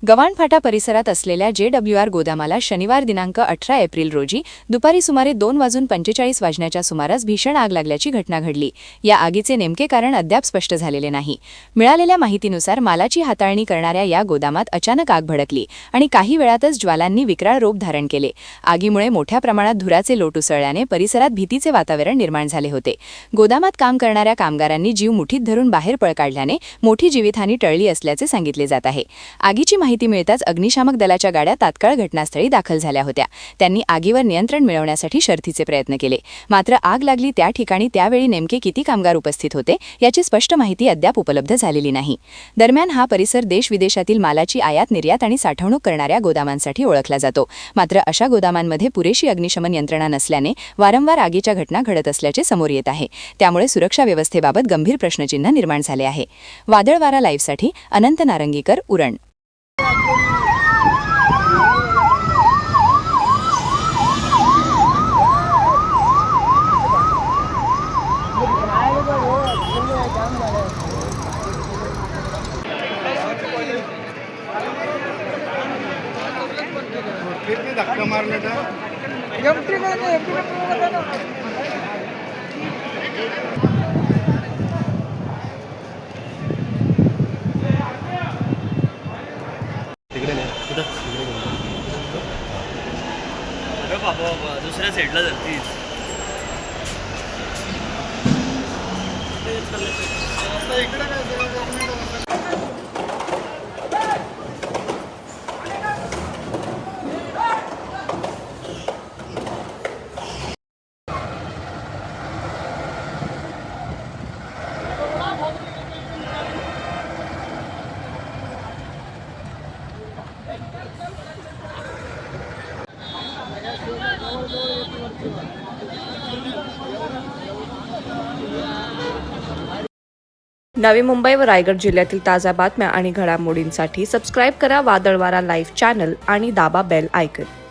गव्हाणफाटा परिसरात असलेल्या JWR गोदामाला शनिवार दिनांक 18 एप्रिल रोजी दुपारी सुमारे 2:45 वाजण्याच्या सुमारास भीषण आग लागल्याची घटना घडली। या आगीचे नेमके कारण अद्याप स्पष्ट झालेले नाही। मिळालेल्या माहितीनुसार मालाची हाताळणी करणाऱ्या या गोदामात अचानक आग भडकली आणि काही वेळातच ज्वालांनी विक्राळ रूप धारण केले। आगीमुळे मोठ्या प्रमाणात धुराचे लोट उसळल्याने परिसरात भीतीचे वातावरण निर्माण झाले होते। गोदामात काम करणाऱ्या कामगारांनी जीव मुठीत धरून बाहेर पळ काढल्याने मोठी जीवितहानी टळली असल्याचे सांगितले जात आहे। आगीची माहिती मिळताच अग्निशामक दलाच्या गाड्या तात्काळ घटनास्थळी दाखल झाल्या होत्या। त्यांनी आगीवर नियंत्रण मिळवण्यासाठी शर्थीचे प्रयत्न केले। मात्र आग लागली त्या ठिकाणी त्यावेळी नेमके किती कामगार उपस्थित होते याची स्पष्ट माहिती अद्याप उपलब्ध झालेली नाही। दरम्यान हा परिसर देश-विदेशातील मालाची आयात निर्यात आणि साठवणूक करणाऱ्या गोदामांसाठी ओळखला जातो। मात्र अशा गोदामांमध्ये पुरेशी अग्निशमन यंत्रणा नसल्याने वारंवार आगीच्या घटना घडत असल्याचे समोर येत आहे। त्यामुळे सुरक्षा व्यवस्थेबाबत गंभीर प्रश्नचिन्ह निर्माण झाले आहे। वादळवारा लाईव्हसाठी अनंत नारंगीकर, उरण। कितने धक्का मारने था एमटी तिकडे नाही कुठं अरे बाबा दुसऱ्या साईडला जातीस इकडे काय नवी मुंबई व रायगड जिल्ह्यातील ताज्या बातम्या आणि घडामोडींसाठी सबस्क्राईब करा वादळवारा लाईव्ह चॅनल आणि दाबा बेल आयकॉन।